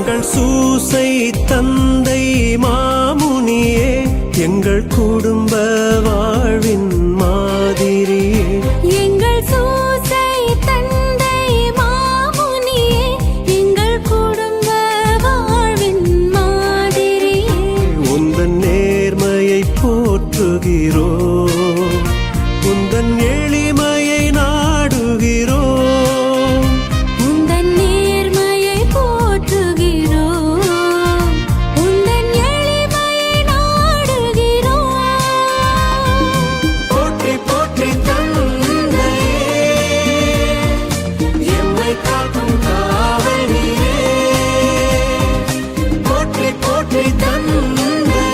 எங்கள் சூசை தந்தை மாமுனியே, எங்கள் குடும்ப வாழ்வின் மாதிரியே. எங்கள் சூசை தந்தை மாமுனியே, எங்கள் குடும்ப வாழ்வின் மாதிரியே. உந்தன் நேர்மையை போற்றுகிறோம், உந்தன் எளிமையை நாடுகிறோம். உந்தன் நேர்மையை போற்றுகிறோம், உந்தன் எளிமையை நாடுகிறோம். போற்றி போற்றி தந்தையே, எம்மை காக்கும் காவல் நீரே. போற்றி போற்றி தந்தையே,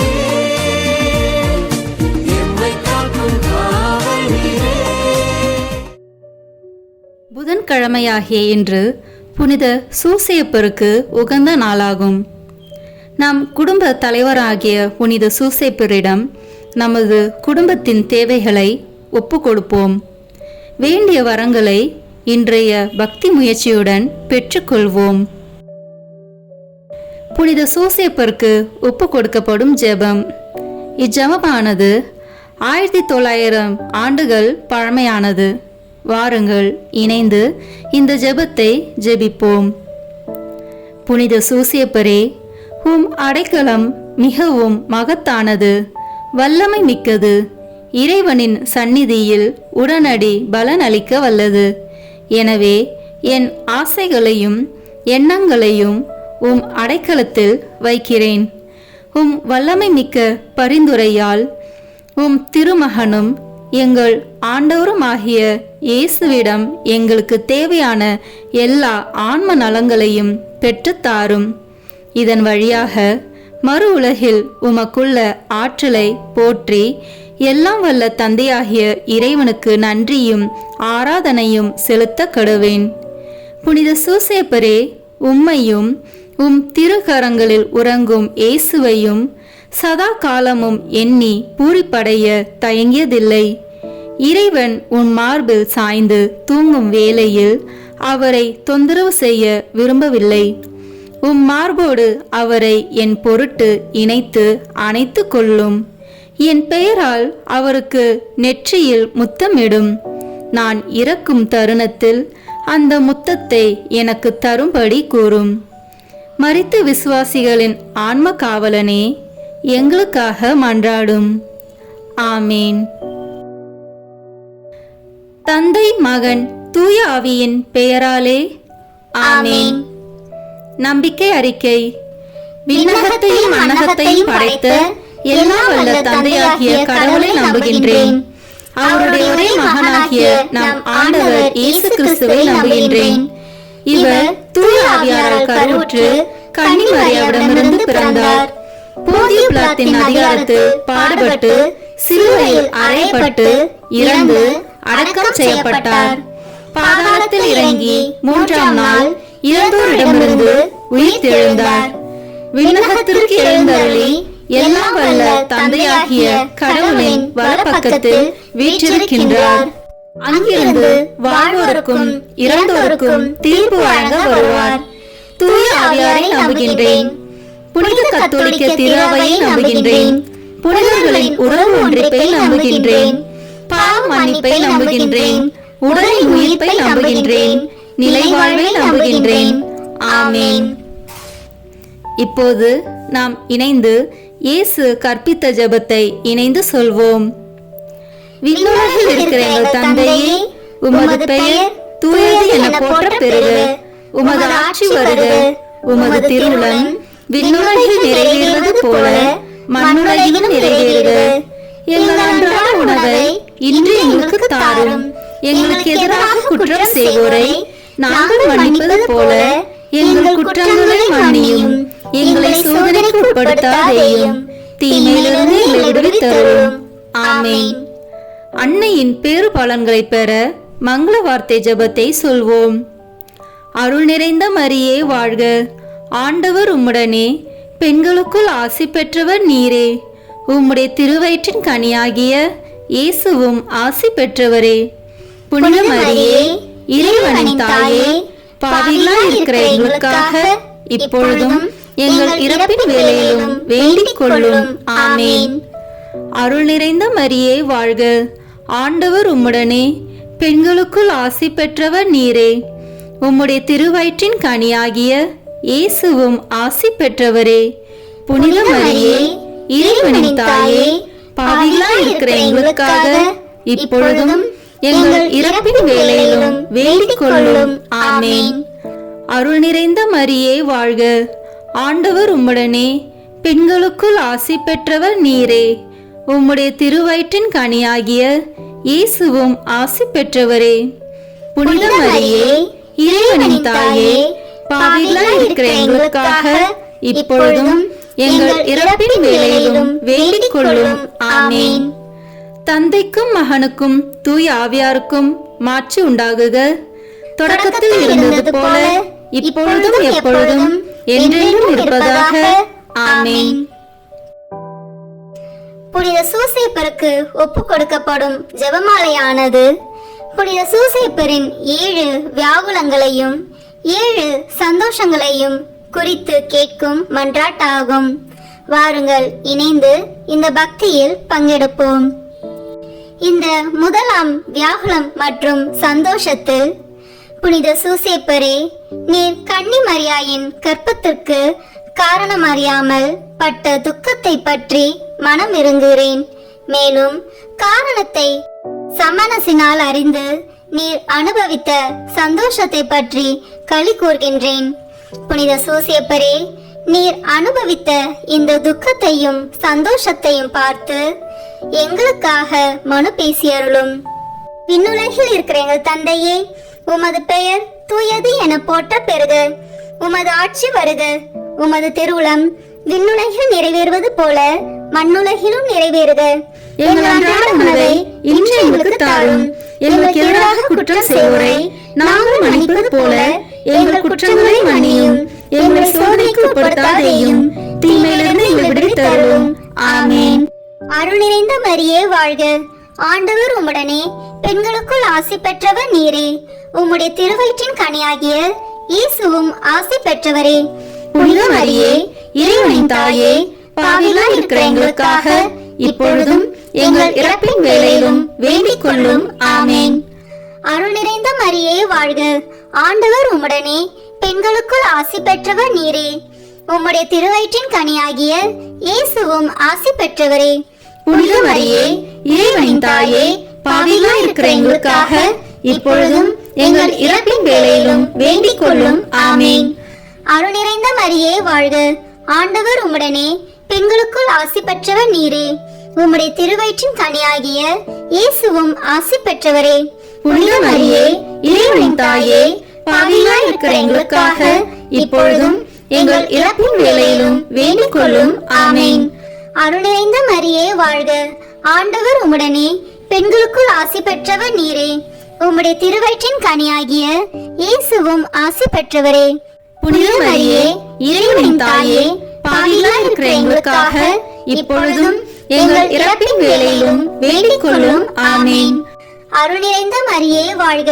எம்மை காக்கும் காவல் நீரே. புதன்கிழமையாகிய இன்று புனித சூசேப்பருக்கு உகந்த நாளாகும். நம் குடும்ப தலைவராகிய புனித சூசேப்பரிடம் நமது குடும்பத்தின் தேவைகளை ஒப்பு கொடுப்போம். வேண்டிய வரங்களை இன்றைய பக்தி முயற்சியுடன் பெற்றுக்கொள்வோம். புனித சூசேப்பருக்கு ஒப்பு கொடுக்கப்படும் ஜெபம். இஜெபமானது 1900 ஆண்டுகள் பழமையானது. வாருங்கள், இணைந்து இந்த ஜெபத்தை ஜெபிப்போம். புனித சூசேப்பரே, உம் அடைக்கலம் மிகவும் மகத்தானது, வல்லமை மிக்கது, இறைவனின் சந்நிதியில் உடனடி பலன் அளிக்க வல்லது. எனவே என் ஆசைகளையும் எண்ணங்களையும் உம் அடைக்கலத்தில் வைக்கிறேன். உம் வல்லமை மிக்க பரிந்துரையால் உம் திருமகனும் எங்கள் ஆண்டவருமாகிய இயேசுவிடம் எங்களுக்கு தேவையான எல்லா ஆன்ம நலங்களையும் பெற்றுத்தாரும். இதன் வழியாக மறு உலகில் உமக்குள்ள ஆற்றலை போற்றி எல்லாம் வல்ல தந்தையாகிய இறைவனுக்கு நன்றியும் ஆராதனையும் செலுத்த கடுவேன். புனித சூசேப்பரே, உம்மையும் உம் திருக்கரங்களில் உறங்கும் இயேசுவையும் சதா காலமும் எண்ணி பூரிப்படைய தயங்கியதில்லை. இறைவன் உன் மார்பில் சாய்ந்து தூங்கும் வேளையில் அவரை தொந்தரவு செய்ய விரும்பவில்லை. உம் மார்போடு அவரை என் பொருட்டு இணைத்து அணைத்து கொள்ளும். என் பெயரால் அவருக்கு நெற்றியில் முத்தமிடும். நான் இறக்கும் தருணத்தில் அந்த முத்தத்தை எனக்கு தரும்படி கூறும். மரித்த விசுவாசிகளின் ஆன்ம காவலனே, எங்களுக்காக மன்றாடும். ஆமேன். தந்தை, மகன், தூய ஆவியின் பெயராலே ஆமேன். நம்பிக்கை அறிக்கை. விண்ணகத்தையும் மண்ணகத்தையும் படைத்த எல்லாம் வல்ல தந்தையாகிய கடவுளை நம்புகின்றேன். அவருடைய ஒரே மகனாகிய நம் ஆண்டவர் இயேசு கிறிஸ்துவை நம்புகின்றேன். இவர் தூய ஆவியாரால் கருவுற்று கன்னி மரியாவிடமிருந்து பிறந்தார். போதிய பிலாத்தின் அதிகாரத்தில் பாடுபட்டு சிலுவையில் அறையப்பட்டு இறந்து அடக்கம் செய்யப்பட்டார். பாதாளத்தில் இறங்கி 3ஆம் நாள் இறந்தோரிடமிருந்து உயிர் தெழுந்தார். விண்ணகத்திற்கு எழுந்தருளி எல்லாம் வல்ல தந்தையாகிய கடவுளின் வலப்பக்கத்தில் வீற்றிருக்கின்றார். அங்கிருந்து வாழ்வோருக்கும் இறந்தோருக்கும் தீர்ப்பு வழங்க வருவார். தூய ஆவியாரை நம்புகின்றேன். புனித கத்தோலிக்க திருவையை நம்புகின்றேன். புனிதர்களின் உறவு ஒன்றிப்பை நம்புகின்றேன். பாவ மன்னிப்பை நம்புகின்றேன். உடலின் உயிர்ப்பை நம்புகின்றேன். நிலை வாழ்வை நம்புகின்றேன். ஆமேன். இப்போது நாம் இணைந்து இயேசு கற்பித்த ஜெபத்தை இணைந்து சொல்வோம். விண்ணுலகில் இருக்கிற எங்கள் தந்தையே, உமது பெயர் தூயது என போற்ற பெறுக. உமது ஆட்சி வருக. உமது திருவுளம் விண்ணுலகில் நிறைவேறுவது போல மண்ணுலகிலும் நிறைவேறுக. எங்கள் அன்றாட உணவை இன்று எங்களுக்கு தாரும். எங்களுக்கு எதிராக குற்றம் செய்வோரை நாங்கள் மன்னிப்பது போல எங்கள் குற்றங்களை மன்னியும். எங்களை சோதனைக்கு உட்படுத்தாதேயும், தீமையிலிருந்து எங்களை விடுவித்தருளும். ஆமேன். அன்னையின் பேறு பலன்களை பெற மங்கள வார்த்தை ஜெபத்தை சொல்வோம். அருள் நிறைந்த மரியே வாழ்க. ஆண்டவர் உம்முடனே, பெண்களுக்குள் ஆசி பெற்றவர் நீரே. உம்முடைய திருவயிற்றின் கனியாகிய இயேசுவும் ஆசி பெற்றவரே. புனித மரியே, இறைவனின் தாயே, பாவிகளாய் இருக்கிற எங்களுக்காக இப்பொழுதும் எங்கள் இறப்பின் வேளையிலும் வேண்டிக் கொள்ளும். ஆமேன். அருள் நிறைந்த மரியே வாழ்க, ஆண்டவர் உம்முடனே, பெண்களுக்குள் ஆசி பெற்றவர் நீரே. உம்முடைய திருவயிற்றின் கனியாகிய இயேசுவும் ஆசி பெற்றவரே. புனித மரியே, இறைவனின் தாயே, பாவிகளாய் இருக்கிற எங்களுக்காக இப்பொழுதும் எங்கள் இறப்பின் வேளையிலும் வேண்டிக் கொள்ளும். ஆமேன். அருள் நிறைந்த மரியே வாழ்க, ஆண்டவர் உம்முடனே, பெண்களுக்குள் ஆசி பெற்றவர் நீரே. உம்முடைய திருவயிற்றின் கனியாகிய இயேசுவும் ஆசி பெற்றவரே. புனித மரியே, இறைவனின் தாயே, பாவிகளாய் இருக்கிற எங்களுக்காக இப்பொழுதும் எங்கள் இறப்பின் வேளையிலும் வேண்டிக் கொள்ளும். ஆமேன். தந்தைக்கும் மகனுக்கும் தூய ஆவியாருக்கும் மாட்சி உண்டாகுக. தொடக்கத்தில் இருந்தது போல இப்பொழுதும் எப்பொழுதும் என்றென்றும் இருப்பதாக. ஆமேன். புனித சூசேப்பருக்கு ஒப்பு கொடுக்கப்படும் ஜெபமாலையானது புனித சூசேப்பரின் 7 வியாகுலங்களையும் 7 சந்தோஷங்களையும் குறித்து கேட்கும் மன்றாட்டாகும். வாருங்கள், இணைந்து இந்த பக்தியில் பங்கெடுப்போம். இந்த முதலாம் வியாகுலம் மற்றும் சந்தோஷத்தில், புனித சூசேப்பரே, நீர் கன்னி மரியாயின் கற்பத்திற்கு காரணம் அறியாமல் பட்ட துக்கத்தை பற்றி மனம் இறங்குகிறேன். மேலும் காரணத்தை சமணசினால் அறிந்து நீர் அனுபவித்த சந்தோஷத்தை பற்றி களி கூர்கின்றேன். புனித சூசேப்பரே, நீர் அனுபவித்த இந்த துக்கத்தையும் சந்தோஷத்தையும் பார்த்து எங்களுக்காக மனு பேசியருளும். விண்ணுலகில் இருக்கிற எங்கள் தந்தையே, உமது பெயர் தூயது என போற்ற பெறுக. உமது ஆட்சி வருக. உமது திருவுளம் விண்ணுலகில் நிறைவேறுவது போல மண்ணுலகிலும் நிறைவேறுக. எங்கள் அன்றாட உணவை இன்று எங்களுக்கு தாரும். எங்களுக்கு எதிராக குற்றம் செய்வோரை நாங்கள் மன்னிப்பது போல எங்கள் குற்றங்களை மன்னியும். எங்களை சோதனைக்கு உட்படுத்தாதேயும், தீமையிலிருந்து எங்களை விடுவித்தருளும். ஆமேன். அருள் நிறைந்த மரியே வாழ்க, ஆண்டவர் உம்முடனே, பெண்களுக்குள் ஆசி பெற்றவர் நீரே. உம்முடைய திருவயிற்றின் கனியாகிய இயேசுவும் ஆசி பெற்றவரே. புனித மரியே, இறைவனின் தாயே, பாவிகளாய் இருக்கிற எங்களுக்காக இப்பொழுதும் எங்கள் இறப்பின் வேளையிலும் வேண்டிக் கொள்ளும். ஆமேன். அருள் நிறைந்த மரியே வாழ்க, ஆண்டவர் உம்முடனே, பெண்களுக்குள் ஆசி பெற்றவர் நீரே. உம்முடைய திருவயிற்றின் கனியாகிய இயேசுவும் ஆசி பெற்றவரே. புனித மரியே, இறைவனின் தாயே, பாவிகளாய் இருக்கிற எங்களுக்காக இப்பொழுதும் எங்கள் இறப்பின் வேளையிலும் வேண்டிக் கொள்ளும். ஆமேன். அருள் நிறைந்த மரியே வாழ்க, ஆண்டவர் உம்முடனே, பெண்களுக்குள் ஆசி பெற்றவர் நீரே. உம்முடைய திருவயிற்றின் கனியாகிய இயேசுவும் ஆசி பெற்றவரே. புனித மரியே, இறைவனின் தாயே, பாவிகளாய் இருக்கிற எங்களுக்காக இப்பொழுதும் எங்கள் இறப்பின் வேளையிலும் வேண்டிக் கொள்ளும். ஆமேன். அருள் நிறைந்த மரியே வாழ்க, ஆண்டவர் உம்முடனே, பெண்களுக்குள் ஆசி பெற்றவர் நீரே. உம்முடைய திருவயிற்றின் கனியாகிய இயேசுவும் ஆசி பெற்றவரே. புனித மரியே, இறைவனின் தாயே, பாவிகளாய் இருக்கிற எங்களுக்காக இப்பொழுதும் எங்கள் இறப்பின் வேளையிலும் வேண்டிக் கொள்ளும். ஆமேன். அருள் நிறைந்த மரியே வாழ்க,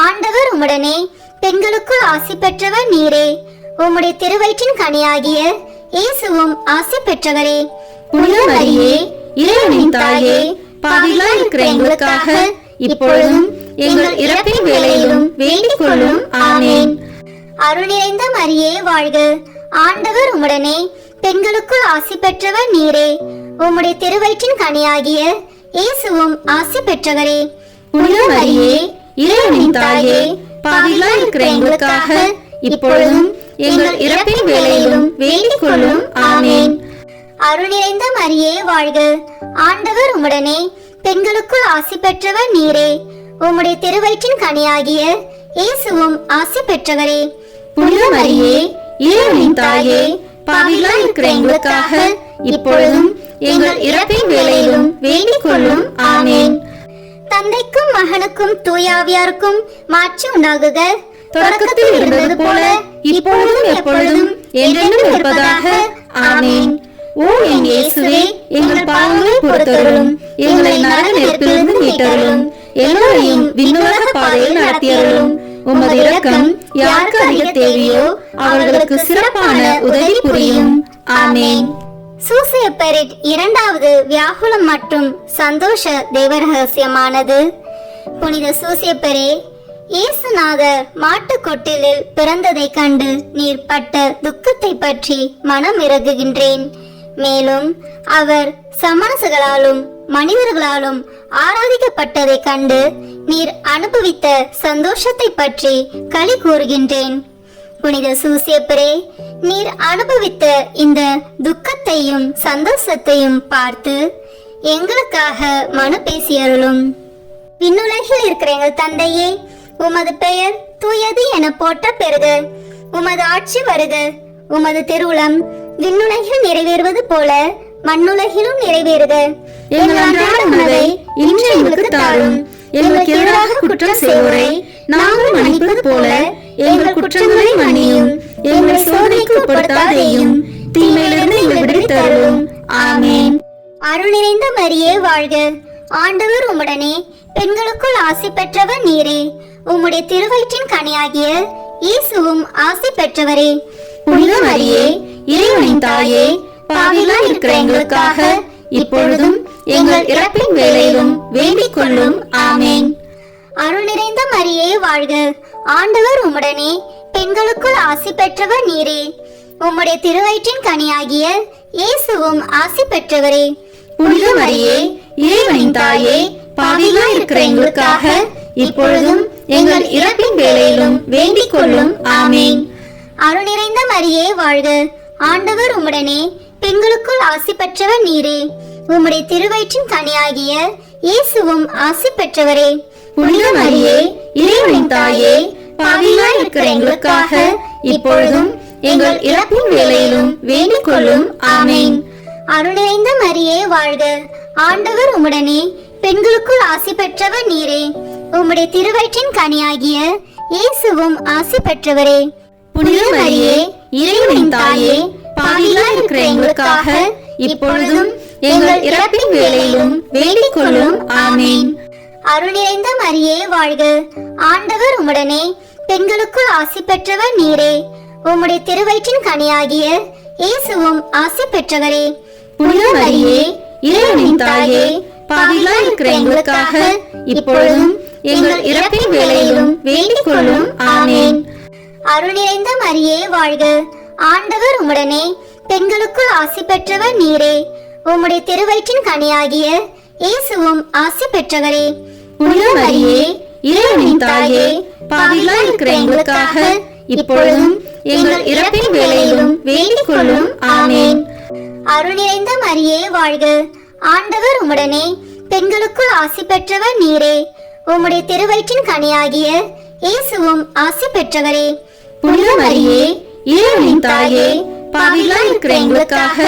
ஆண்டவர் உம்முடனே, பெண்களுக்குள் ஆசி பெற்றவர் நீரே. உம்முடைய திருவயிற்றின் கனியாகிய இயேசுவும் ஆசி பெற்றவரே. புனித மரியே, இறைவனின் தாயே, பாவிகளாய் இருக்கிற எங்களுக்காக இப்பொழுதும் எங்கள் இறப்பின் வேளையிலும் வேண்டிக் கொள்ளும். ஆமேன். அருள் நிறைந்த மரியே வாழ்க, ஆண்டவர் உம்முடனே, பெண்களுக்குள் ஆசி பெற்றவர் நீரே. உம்முடைய திருவயிற்றின் கனியாகிய இயேசுவும் ஆசி பெற்றவரே. புனித மரியே, இறைவனின் தாயே, பாவிகளாய் இருக்கிற எங்களுக்காக இப்பொழுதும் எங்கள் இறப்பின் வேளையிலும் வேண்டிக் கொள்ளும். ஆமேன். அருள் நிறைந்த மரியே வாழ்க, ஆண்டவர் உம்முடனே, பெண்களுக்குள் ஆசி பெற்றவர் நீரே. உம்முடைய திருவயிற்றின் கனியாகிய இயேசுவும் ஆசி பெற்றவரே. புனித மரியே, இறைவனின் தாயே, பாவிகளாய் இருக்கிற எங்களுக்காக இப்பொழுதும் எங்கள் இறப்பின் வேளையிலும் வேண்டிக் கொள்ளும். ஆமேன். தந்தைக்கும் மகனுக்கும் தூயாவியாருக்கும் மாட்சி உண்டாகுக. தொடக்கத்தில் இருந்தது போல இப்பொழுதும் எப்பொழுதும் என்றென்றும் இருப்பதாக. ஆமேன். ஓ என் இயேசுவே, எங்கள் பாவங்களை பொறுத்தருளும். எங்களை நரக நெருப்பிலிருந்து மீட்டருளும். எல்லோரையும் விண்ணுலக பாதையில் நடத்தியருளும். உமது இரக்கம் யாருக்கு அதிக தேவையோ அவர்களுக்கு சிறப்பான உதவி புரியும். ஆமென். சூசையப்பரின் இரண்டாவது வியாகுலம் மற்றும் சந்தோஷ தேவரகசியமானது. புனித சூசையப்பரே, இயேசுநாதர் மாட்டுக்கொட்டிலில் பிறந்ததை கண்டு நீர் பட்ட துக்கத்தை பற்றி மனம் இறங்குகின்றேன். மேலும் அவர் சமணர்களாலும் மனிதர்களாலும் ஆராதிக்கப்பட்டதை கண்டு நீர் அனுபவித்த சந்தோஷத்தை பற்றி களி கூறுகின்றேன். புனித சூசையப்பரே, நீர் அனுபவித்த இந்த துக்கத்தையும் சந்தோஷத்தையும் பார்த்து எங்களுக்காக மனு பேசியருளும். விண்ணுலகில் இருக்கிற எங்கள் தந்தையே, உமது பெயர் தூயது என போற்ற பெறுக. உமது ஆட்சி வருக. உமது திருவுளம் விண்ணுலகில் நிறைவேறுவது போல மண்ணுலகிலும் நிறைவேறுக. எங்கள் அன்றாட உணவை இன்று எங்களுக்கு தாரும். எங்களுக்கு எதிராக குற்றம் செய்வோரை நாங்கள் மன்னிப்பது போல எங்கள் குற்றங்களை மன்னியும். எங்களை சோதனைக்கு உட்படுத்தாதேயும், தீமையிலிருந்து எங்களை விடுவித்தருளும். ஆமென். அருள் நிறைந்த மரியே வாழ்க. ஆண்டவர் உம்முடனே, பெண்களுக்குள் ஆசி பெற்றவர் நீரே. உம்முடைய திருவயிற்றின் கனியாகிய இயேசுவும் ஆசி பெற்றவரே. புனித மரியே, இறைவனின் தாயே, பாவிகளாய் இருக்கிற எங்களுக்காக இப்பொழுதும் எங்கள் இறப்பின் வேளையிலும் வேண்டிக் கொள்ளும். ஆமென். அருள் நிறைந்த மரியே வாழ்க. ஆண்டவர் உம்முடனே, பெண்களுக்குள் ஆசி பெற்றவர் நீரே. உம்முடைய திருவயிற்றின் கனியாகிய இயேசுவும் ஆசி பெற்றவரே. புனித மரியே, இறைவனின் தாயே, பாவிகளாய் இருக்கிற எங்களுக்காக இப்பொழுதும் எங்கள் இறப்பின் வேளையிலும் வேண்டிக் கொள்ளும். ஆமென். அருள் நிறைந்த மரியே வாழ்க. ஆண்டவர் உம்முடனே, பெண்களுக்குள் ஆசி பெற்றவர் நீரே. உம்முடைய திருவயிற்றின் கனியாகிய இயேசுவும் ஆசி பெற்றவரே. புனித மரியே, இறைவனின் தாயே, பாவிகளாய் இருக்கிற எங்களுக்காக இப்பொழுதும் எங்கள் இறப்பின் வேளையிலும் வேண்டிக் கொள்ளும். ஆமென். அருள் நிறைந்த மரியே வாழ்க. ஆண்டவர் உம்முடனே, பெண்களுக்குள் ஆசி பெற்றவர் நீரே. உம்முடைய திருவயிற்றின் கனியாகிய இயேசுவும் ஆசி பெற்றவரே. புனித மரியே, இறைவனின் தாயே, பாவிகளாய் இருக்கிற எங்களுக்காக இப்பொழுதும் எங்கள் இறப்பின் வேளையிலும் வேண்டிக் கொள்ளும். ஆமென். அருள் நிறைந்த மரியே வாழ்க. ஆண்டவர் உம்முடனே, பெண்களுக்குள் ஆசி பெற்றவர் நீரே. உம்முடைய திருவயிற்றின் கனியாகிய இயேசுவும் ஆசி பெற்றவரே. புனித மரியே, இறைவனின் தாயே, பாவிகளாய் இருக்கிற எங்களுக்காக இப்பொழுதும் எங்கள் இறப்பின் வேளையிலும் வேண்டிக் கொள்ளும். ஆமென். அருள் நிறைந்த மரியே வாழ்க. ஆண்டவர் உம்முடனே, பெண்களுக்குள் ஆசி பெற்றவர் நீரே. உம்முடைய திருவயிற்றின் கனியாகிய இயேசுவும் ஆசி பெற்றவரே. புனித மரியே, இறைவனின் தாயே, பாவிகளாய் இருக்கிற எங்களுக்காக இப்பொழுதும் எங்கள் இறப்பின் வேளையிலும் வேண்டிக் கொள்ளும். ஆமென். அருள் நிறைந்த மரியே வாழ்க. ஆண்டவர் உம்முடனே, பெண்களுக்குள் ஆசி பெற்றவர் நீரே. உம்முடைய திருவயிற்றின் கனியாகிய இயேசுவும் ஆசி பெற்றவரே. புனித மரியே, இறைவனின் தாயே, பாவிகளாய் இருக்கிற எங்களுக்காக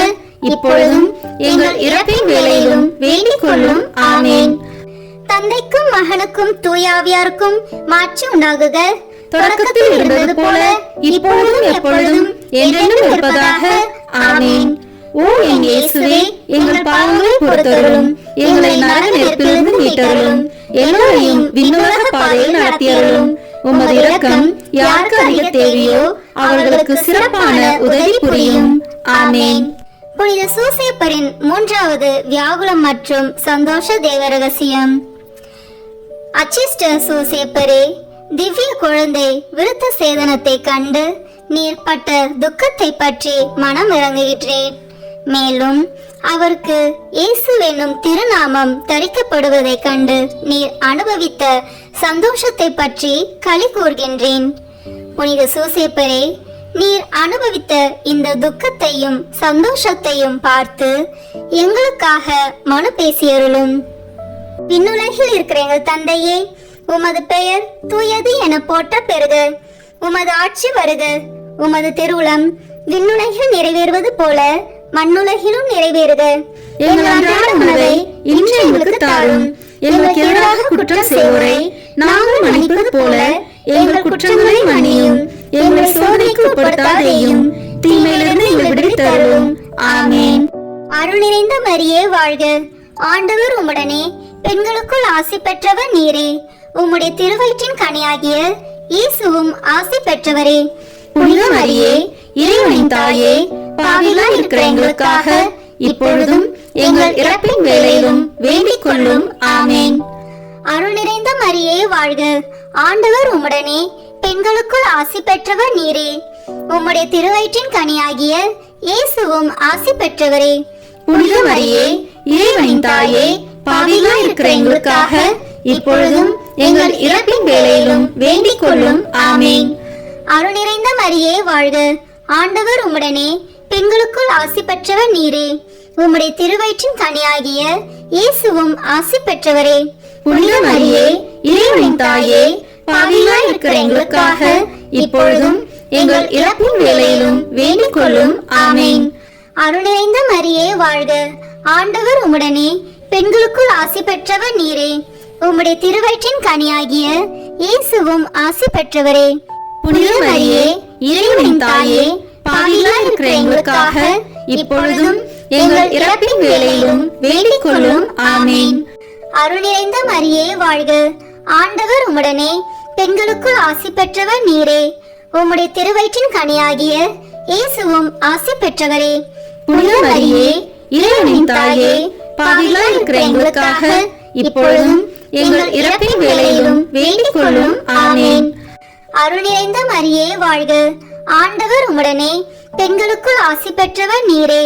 இப்பொழுதும் எங்கள் இறப்பின் வேளையிலும் வேண்டிக் கொள்ளும். ஆமென். தந்தைக்கும் மகனுக்கும் தூயாவியாருக்கும் மாட்சி உண்டாகுக. தொடக்கத்தில் இருந்தது போல இப்பொழுதும் எப்பொழுதும் என்றென்றும் இருப்பதாக. ஆமென். ஓ என் இயேசுவே, எங்கள் பாவங்களை பொறுத்தருளும். எங்களை நரக நெருப்பிலிருந்து மீட்டருளும். எல்லோரையும் விண்ணுலக பாதையில் நடத்தியருளும். உமது இரக்கம் யாருக்கு அதிக தேவையோ அவர்களுக்கு சிறப்பான உதவி புரியும். ஆமென். புனித சூசையப்பரின் மூன்றாவது வியாகுலம் மற்றும் சந்தோஷ தேவரகசியம். அச்சிஷ்ட சூசையப்பரே, திவ்ய குழந்தை விருத்த சேதனத்தை கண்டு நீர் பட்ட துக்கத்தை பற்றி மனம் இறங்குகின்றேன். மேலும் அவருக்கு இயேசு என்னும் திருநாமம் தரிக்கப்படுவதை கண்டு நீர் அனுபவித்த சந்தோஷத்தை பற்றி களி கூர்கின்றேன். புனித சூசையப்பரே, நீர் அனுபவித்த இந்த துக்கத்தையும் சந்தோஷத்தையும் பார்த்து எங்களுக்காக மனு பேசியருளும். விண்ணுலகில் இருக்கிற எங்கள் தந்தையே, உமது பெயர் தூயது என போற்ற பெறுக. உமது ஆட்சி வருக. உமது திருவுளம் விண்ணுலகில் நிறைவேறுவது போல மண்ணுலகிலும் நிறைவேறுக. எங்கள் அன்றாட உணவை இன்று எங்களுக்கு தாரும். எங்களுக்கு எதிராக குற்றம் செய்வோரை நாங்கள் மன்னிப்பது போல எங்கள் குற்றங்களை மன்னியும். எங்களை சோதனைக்கு உட்படுத்தாதேயும், தீமையிலிருந்து எங்களை விடுவித்தருளும். ஆமென். அருள் நிறைந்த மரியே வாழ்க. ஆண்டவர் உம்முடனே, பெண்களுக்குள் ஆசி பெற்றவர் நீரே. உம்முடைய திருவயிற்றின் கனியாகிய இயேசுவும் ஆசி பெற்றவரே. புனித மரியே, இறைவனின் தாயே, பாவிகளாய் இருக்கிற எங்களுக்காக இப்பொழுதும் எங்கள் இறப்பின் வேளையிலும் வேண்டிக் கொள்ளும். ஆமேன். அருள் நிறைந்த மரியே வாழ்க, ஆண்டவர் உம்முடனே, பெண்களுக்குள் ஆசி பெற்றவர் நீரே. உம்முடைய திருவயிற்றின் கனியாகிய இயேசுவும் ஆசி பெற்றவரே. புனித மரியே, இறைவனின் தாயே, பாவிகளாய் இருக்கிற எங்களுக்காக இப்பொழுதும் எங்கள் இறப்பின் வேளையிலும் வேண்டிக் கொள்ளும். ஆமேன். அருள் நிறைந்த மரியே வாழ்க, ஆண்டவர் உம்முடனே, பெண்களுக்குள் ஆசி பெற்றவர் நீரே. உம்முடைய திருவயிற்றின் கனியாகிய இயேசுவும் ஆசி பெற்றவரே. புனித மரியே, இறைவனின் தாயே, பாவிகளாய் இருக்கிற எங்களுக்காக இப்பொழுதும் எங்கள் இறப்பின் வேளையிலும் வேண்டிக் கொள்ளும். ஆமேன். அருள் நிறைந்த மரியே வாழ்க, ஆண்டவர் உம்முடனே, பெண்களுக்குள் ஆசி பெற்றவர் நீரே. உம்முடைய திருவயிற்றின் கனியாகிய இயேசுவும் ஆசி பெற்றவரே. புனித மரியே, இறைவனின் தாயே, பாவிகளாய் இருக்கிற எங்களுக்காக இப்பொழுதும் எங்கள் இறப்பின் வேளையிலும் வேண்டிக் கொள்ளும். ஆமேன். அருள் நிறைந்த மரியே வாழ்க, ஆண்டவர் உம்முடனே, பெண்களுக்குள் ஆசி பெற்றவர் நீரே. உம்முடைய திருவயிற்றின் கனியாகிய இயேசுவும் ஆசி பெற்றவரே. புனித மரியே, இறைவனின் தாயே, பாவிகளாய் இருக்கிற எங்களுக்காக இப்பொழுதும் எங்கள் இறப்பின் வேளையிலும் வேண்டிக் கொள்ளும். ஆமேன். அருள் நிறைந்த மரியே வாழ்க, ஆண்டவர் உம்முடனே, பெண்களுக்குள் ஆசி பெற்றவர் நீரே.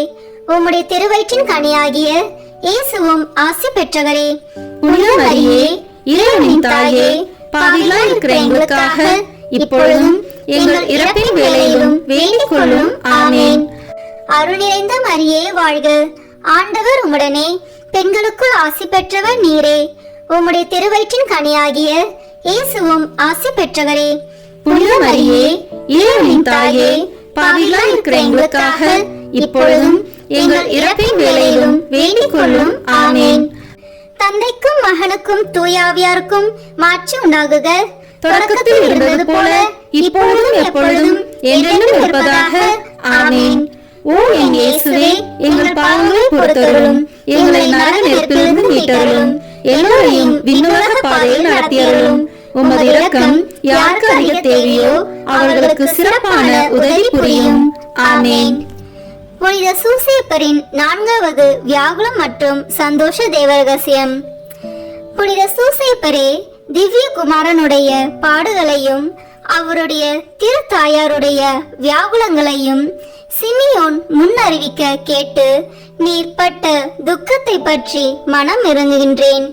உம்முடைய திருவயிற்றின் கனியாகிய இயேசுவும் ஆசி பெற்றவரே. புனித மரியே, இறைவனின் தாயே, பாவிகளாய் இருக்கிற எங்களுக்காக இப்பொழுதும் எங்கள் இறப்பின் வேளையிலும் வேண்டிக் கொள்ளும். ஆமேன். அருள் நிறைந்த மரியே வாழ்க, ஆண்டவர் உம்முடனே, பெண்களுக்குள் ஆசி பெற்றவர் நீரே. உம்முடைய திருவயிற்றின் கனியாகிய இயேசுவும் ஆசி பெற்றவரே. புனித மரியே, இறைவனின் தாயே, பாவிகளாய் இருக்கிற எங்களுக்காக இப்பொழுதும் எங்கள் இறப்பின் வேளையிலும் வேண்டிக் கொள்ளும். ஆமேன். தந்தைக்கும் மகனுக்கும் தூயாவியாருக்கும் மாட்சி உண்டாகுக. தொடக்கத்தில் இருந்தது போல இப்பொழுதும் எப்பொழுதும் என்றென்றும் இருப்பதாக. ஆமேன். ஓ என் இயேசுவே, எங்கள் பாவங்களை பொறுத்தருளும், எங்களை நரக நெருப்பிலிருந்து மீட்டருளும், எல்லோரையும் விண்ணுலக பாதையில் நடத்தியருளும். உமது இரக்கம் யாருக்கு அதிக தேவையோ அவர்களுக்கு சிறப்பான உதவி புரியும். ஆமேன். புனித சூசேப்பரின் 4வது வியாகுலம் மற்றும் சந்தோஷ தேவ ரகசியம். புனித சூசேப்பரே, திவ்ய குமாரனுடைய பாடுகளையும் அவருடைய திருத்தாயாருடைய வியாகுலங்களையும் சிமியோன் முன்னறிவிக்க கேட்டு நீர் பட்ட துக்கத்தை பற்றி மனம் இறங்குகின்றேன்.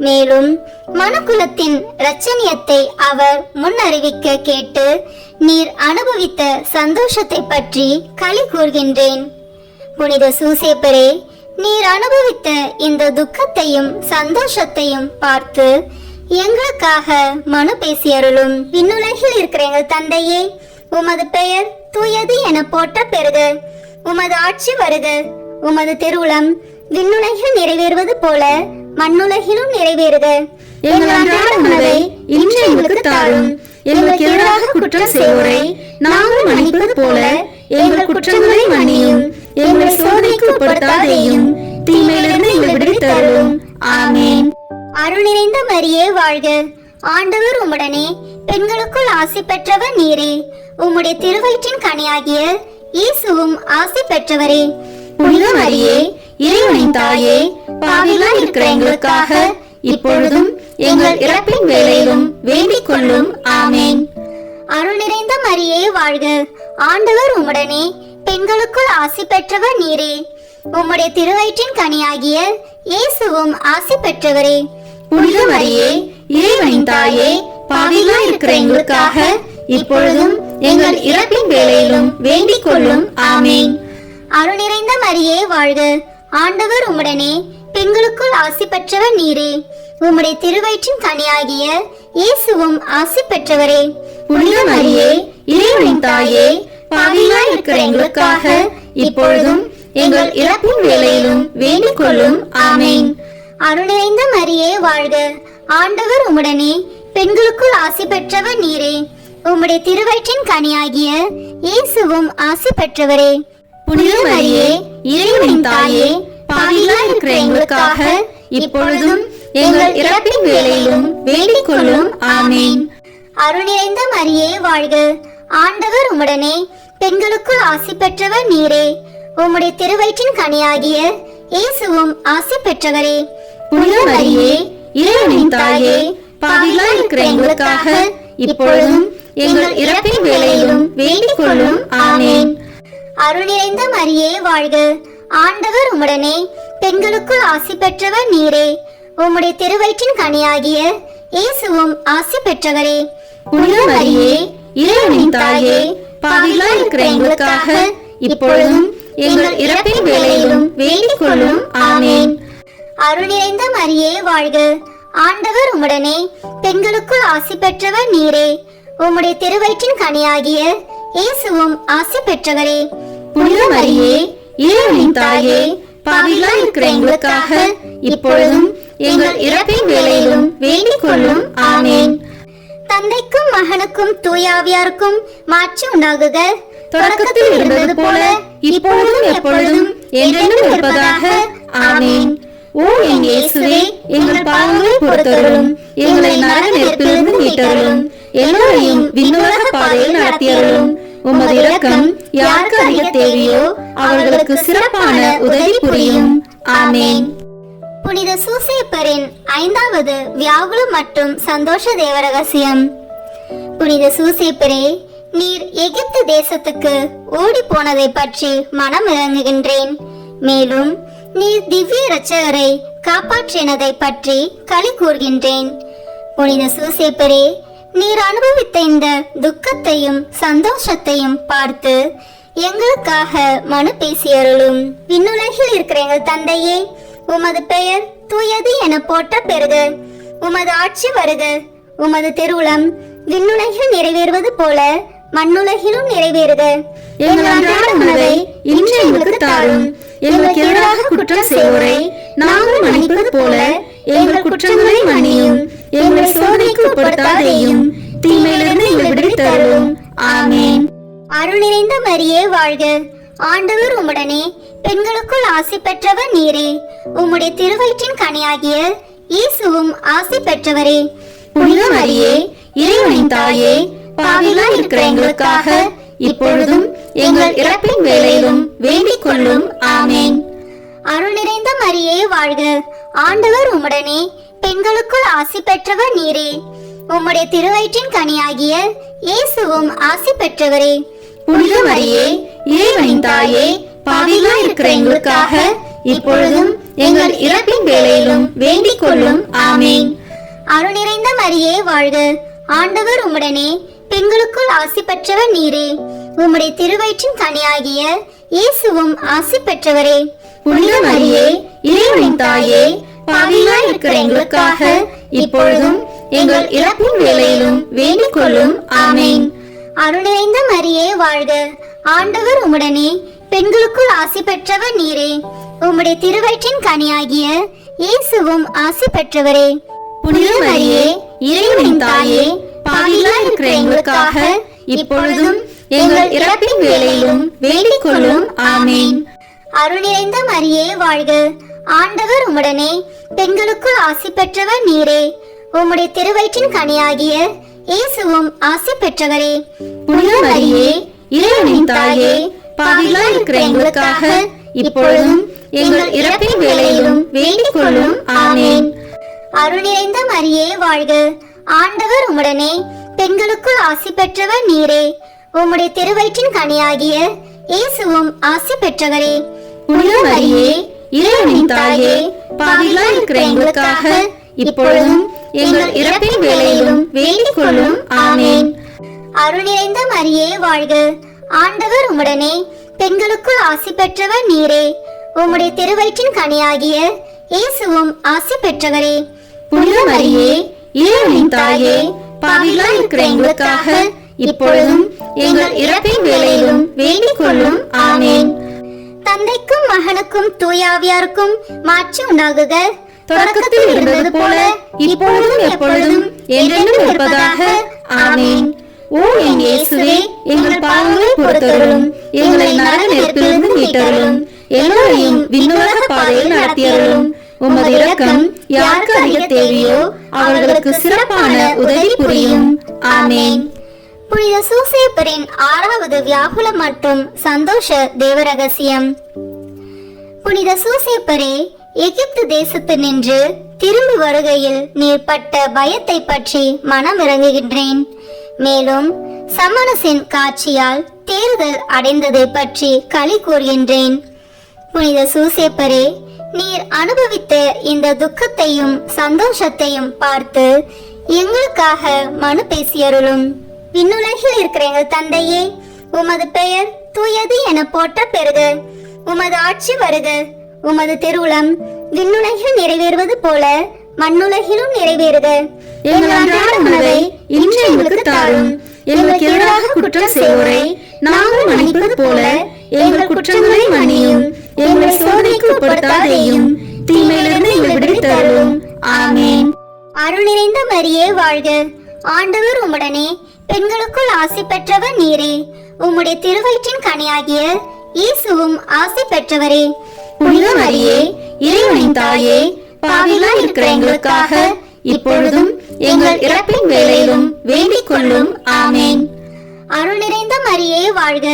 மேலும் மனுக்குலத்தின் இரட்சணியத்தை அவர் முன்னறிவிக்க கேட்டு நீர் அனுபவித்த சந்தோஷத்தை பற்றி களி கூர்கின்றேன். புனித சூசேப்பரே, நீர் அனுபவித்த இந்த துக்கத்தையும் சந்தோஷத்தையும் பார்த்து எங்களுக்காக மனு பேசியருளும். விண்ணுலகில் இருக்கிற எங்கள் தந்தையே, உமது பெயர் தூயது என போற்ற பெறுக. உமது ஆட்சி வருக. உமது திருவுளம் விண்ணுலகில் நிறைவேறுவது போல மண்ணுலகிலும் நிறைவேறுக. எங்கள் அன்றாட உணவை இன்று எங்களுக்கு தாரும். எங்களுக்கு எதிராக குற்றம் செய்வோரை நாங்கள் மன்னிப்பது போல எங்கள் குற்றங்களை மன்னியும். எங்களை சோதனைக்கு உட்படுத்தாதேயும், தீமையிலிருந்து எங்களை விடுவித்தருளும். ஆமேன். அருள் நிறைந்த மரியே வாழ்க, ஆண்டவர் உம்முடனே, பெண்களுக்குள் ஆசி பெற்றவர் நீரே. உம்முடைய திருவயிற்றின் கனியாகிய இயேசுவும் ஆசி பெற்றவரே. புனித மரியே, இறைவனின் தாயே, பாவிகளாய் இருக்கிற எங்களுக்காக இப்பொழுதும் எங்கள் இறப்பின் வேளையிலும் வேண்டிக் கொள்ளும். ஆமேன். அருள் நிறைந்த மரியே வாழ்க, ஆண்டவர் உம்முடனே, பெண்களுக்குள் ஆசி பெற்றவர் நீரே. உம்முடைய திருவயிற்றின் கனியாகிய இயேசுவும் ஆசி பெற்றவரே. புனித மரியே, இறைவனின் தாயே, பாவிகளாய் இருக்கிற எங்களுக்காக இப்பொழுதும் எங்கள் இறப்பின் வேளையிலும் வேண்டிக் கொள்ளும். ஆமேன். அருள் நிறைந்த மரியே வாழ்க, ஆண்டவர் உம்முடனே, பெண்களுக்குள் ஆசி பெற்றவர் நீரே. உம்முடைய திருவயிற்றின் கனியாகிய இயேசுவும் ஆசி பெற்றவரே. புனித மரியே, இறைவனின் தாயே, பாவிகளாய் இருக்கிற எங்களுக்காக இப்பொழுதும் எங்கள் இறப்பின் வேளையிலும் வேண்டிக் கொள்ளும். ஆமேன். அருள் நிறைந்த மரியே வாழ்க, ஆண்டவர் உம்முடனே, பெண்களுக்குள் ஆசி பெற்றவர் நீரே. உம்முடைய திருவயிற்றின் கனியாகிய இயேசுவும் ஆசி பெற்றவரே. புனித மரியே, இறைவனின் தாயே, பாவிகளாய் இருக்கிற எங்களுக்காக இப்பொழுதும் எங்கள் இறப்பின் வேளையிலும் வேண்டிக் கொள்ளும். ஆமேன். அருள் நிறைந்த மரியே வாழ்க. ஆண்டவர் உம்முடனே, பெண்களுக்குள் ஆசி பெற்றவர் நீரே. உம்முடைய திருவயிற்றின் கனியாகிய இயேசுவும் ஆசி பெற்றவரே. புனித மரியே, இறைவனின் தாயே, பாவிகளாய் இருக்கிற எங்களுக்காக இப்பொழுதும் எங்கள் இறப்பின் வேளையிலும் வேண்டிக் கொள்ளும். ஆமென். அருள் நிறைந்த மரியே வாழ்க. ஆண்டவர் உம்முடனே, பெண்களுக்குள் ஆசி பெற்றவர் நீரே. உம்முடைய திருவயிற்றின் கனியாகிய இயேசுவும் ஆசி பெற்றவரே. புனித மரியே, இறைவனின் தாயே, பாவிகளாய் இருக்கிற எங்களுக்காக இப்பொழுதும் எங்கள் இறப்பின் வேளையிலும் வேண்டிக் கொள்ளும். ஆமென். அருள் நிறைந்த மரியே வாழ்க. ஆண்டவர் உம்முடனே, பெண்களுக்குள் ஆசி பெற்றவர் நீரே. உம்முடைய திருவயிற்றின் கனியாகிய இயேசுவும் ஆசி பெற்றவரே. புனித மரியே, இறைவனின் தாயே, பாவிகளாய் இருக்கிற எங்களுக்காக இப்பொழுதும் எங்கள் இறப்பின் வேளையிலும் வேண்டிக் கொள்ளும். ஆமென். தந்தைக்கும் மகனுக்கும் தூயாவியாருக்கும் மாட்சி உண்டாகுக. தொடக்கத்தில் இருந்தது போல இப்பொழுதும் எப்பொழுதும் என்றென்றும் இருப்பதாக. ஆமென். ஓ என் இயேசுவே, எங்கள் பாவங்களை பொறுத்தருளும், எங்களை நரக நெருப்பிலிருந்து மீட்டருளும், எல்லோரையும் விண்ணுலக பாதையில் நடத்தியருளும். உமது இரக்கம் யாருக்கு அதிக தேவையோ அவர்களுக்கு சிறப்பான உதவி புரியும். ஆமென். புனித சூசேப்பரின் 5வது வியாகுல மற்றும் சந்தோஷ தேவ ரகசியம். புனித சூசேப்பரே, நீர் எகிப்து தேசத்துக்கு ஓடி போனதை பற்றி மனம் இறங்குகின்றேன். மேலும் நீர் திவ்ய இரட்சகரை காப்பாற்றினதை பற்றி களி கூறுகின்றேன். புனித சூசேப்பரே, நீர் அனுபவித்த இந்த துக்கத்தையும் சந்தோஷத்தையும் பார்த்து எங்களுக்காக மனு பேசியருளும். விண்ணுலகில் இருக்கிற எங்கள் தந்தையே, உமது பெயர் தூயது என போற்ற பெறுக. உமது ஆட்சி வருக. உமது திருவுளம் விண்ணுலகில் நிறைவேறுவது போல மண்ணுலகிலும் நிறைவேறுக. எங்கள் அன்றாட உணவை இன்று எங்களுக்கு தாரும். எங்களுக்கு எதிராக குற்றம் செய்வோரை நாங்கள் மன்னிப்பது போல எங்கள் குற்றங்களை மன்னியும். எங்களை சோதனைக்கு உட்படுத்தாதேயும், தீமையிலிருந்து எங்களை விடுவித்தருளும். ஆமென். அருள் நிறைந்த மரியே வாழ்க. ஆண்டவர் உம்முடனே, பெண்களுக்குள் ஆசி பெற்றவர் நீரே. உம்முடைய திருவயிற்றின் கனியாகிய இயேசுவும் ஆசி பெற்றவரே. புனித மரியே, இறைவனின் தாயே, பாவிகளாய் இருக்கிற எங்களுக்காக இப்பொழுதும் எங்கள் இறப்பின் வேளையிலும் வேண்டிக் கொள்ளும். ஆமென். அருள் நிறைந்த மரியே வாழ்க. ஆண்டவர் உம்முடனே, பெண்களுக்குள் ஆசி பெற்றவர் நீரே. உம்முடைய திருவயிற்றின் கனியாகிய இயேசுவும் ஆசி பெற்றவரே. புனித மரியே, இறைவனின் தாயே, பாவிகளாய் இருக்கிற எங்களுக்காக இப்பொழுதும் எங்கள் இறப்பின் வேளையிலும் வேண்டிக் கொள்ளும். ஆமென். அருள் நிறைந்த மரியே வாழ்க. ஆண்டவர் உம்முடனே, பெண்களுக்குள் ஆசி பெற்றவர் நீரே. உம்முடைய திருவயிற்றின் கனியாகிய இயேசுவும் ஆசி பெற்றவரே. புனித மரியே, இறைவனின் தாயே, பாவிகளாய் இருக்கிற எங்களுக்காக இப்பொழுதும் எங்கள் இறப்பின் வேளையிலும் வேண்டிக் கொள்ளும். ஆமென். அருள் நிறைந்த மரியே வாழ்க. ஆண்டவர் உம்முடனே, பெண்களுக்குள் ஆசி பெற்றவர் நீரே. உம்முடைய திருவயிற்றின் கனியாகிய இயேசுவும் ஆசி பெற்றவரே. புனித மரியே, இறைவனின் தாயே, பாவிகளாய் இருக்கிற எங்களுக்காக இப்பொழுதும் எங்கள் இறப்பின் வேளையிலும் வேண்டிக் கொள்ளும். ஆமென். அருள் நிறைந்த மரியே வாழ்க. ஆண்டவர் உம்முடனே, பெண்களுக்குள் ஆசி பெற்றவர் நீரே. உம்முடைய திருவயிற்றின் கனியாகிய இயேசுவும் ஆசி பெற்றவரே. புனித மரியே, இறைவனின் தாயே, பாவிகளாய் இருக்கிற எங்களுக்காக இப்பொழுதும் எங்கள் இறப்பின் வேளையிலும் வேண்டிக் கொள்ளும். ஆமென். அருள் நிறைந்த மரியே வாழ்க. ஆண்டவர் உம்முடனே, பெண்களுக்குள் ஆசி பெற்றவர் நீரே. உம்முடைய திருவயிற்றின் கனியாகிய இயேசுவும் ஆசி பெற்றவரே. புனித மரியே, இறைவனின் தாயே, பாவிகளாய் இருக்கிற எங்களுக்காக இப்பொழுதும் எங்கள் இறப்பின் வேளையிலும் வேண்டிக் கொள்ளும். ஆமென். அருள் நிறைந்த மரியே வாழ்க. ஆண்டவர் உம்முடனே, பெண்களுக்குள் ஆசி பெற்றவர் நீரே. உம்முடைய திருவயிற்றின் கனியாகிய இயேசுவும் ஆசி பெற்றவரே. புனித மரியே, இறைவனின் தாயே, பாவிகளாய் இருக்கிற எங்களுக்காக இப்பொழுதும் எங்கள் இறப்பின் வேளையிலும் வேண்டிக் கொள்ளும். ஆமென். தந்தைக்கும் மகனுக்கும் தூயாவியாருக்கும் மாட்சி உண்டாகுக. தொடக்கத்தில் இருந்தது போல இப்பொழுதும் எப்பொழுதும் என்றென்றும் இருப்பதாக. ஆமென். ஓ என் இயேசுவே, எங்கள் பாவங்களை பொறுத்தருளும், எங்களை நரக நெருப்பிலிருந்து மீட்டருளும், எல்லோரையும் விண்ணுலக பாதையில் நடத்தியருளும். உமது இரக்கம் யாருக்கு அதிக தேவையோ அவர்களுக்கு சிறப்பான உதவி புரியும். ஆமென். புனித சூசேப்பரின் 6வது வியாகுல மற்றும் சந்தோஷ தேவரகசியம். புனித சூசேப்பரே, எகிப்து தேசத்து நின்று திரும்பி வருகையில் நீர் பட்ட பயத்தை பற்றி மனமிறங்குகின்றேன். மேலும் சமணசின் காட்சியால் தேறுதல் அடைந்ததை பற்றி களி கூறுகின்றேன். புனித சூசேப்பரே, நீர் அனுபவித்த இந்த துக்கத்தையும் சந்தோஷத்தையும் பார்த்து எங்களுக்காக மனு பேசியருளும். விண்ணுலகில் இருக்கிற எங்கள் தந்தையே, உமது பெயர் தூயது என போற்ற பெறுக. உமது ஆட்சி வருக. உமது திருவுளம் விண்ணுலகில் நிறைவேறுவது போல மண்ணுலகிலும் நிறைவேறுக. எங்கள் அன்றாட உணவை இன்று எங்களுக்கு தாரும். எங்களுக்கு எதிராக குற்றம் செய்வோரை நாங்கள் மன்னிப்பது போல எங்கள் குற்றங்களை மன்னியும். எங்களை சோதனைக்கு உட்படுத்தாதேயும், தீமையிலிருந்து எங்களை விடுவித்தருளும். ஆமென். அருள் நிறைந்த மரியே வாழ்க. ஆண்டவர் உம்முடனே, பெண்களுக்குள் ஆசி பெற்றவர் நீரே. உம்முடைய திருவயிற்றின் கனியாகிய இயேசுவும் ஆசி பெற்றவரே. புனித மரியே, இறைவனின் தாயே, பாவிகளாய் இருக்கிற எங்களுக்காக இப்பொழுதும் எங்கள் இறப்பின் வேளையிலும் வேண்டிக் கொள்ளும். ஆமென். அருள் நிறைந்த மரியே வாழ்க.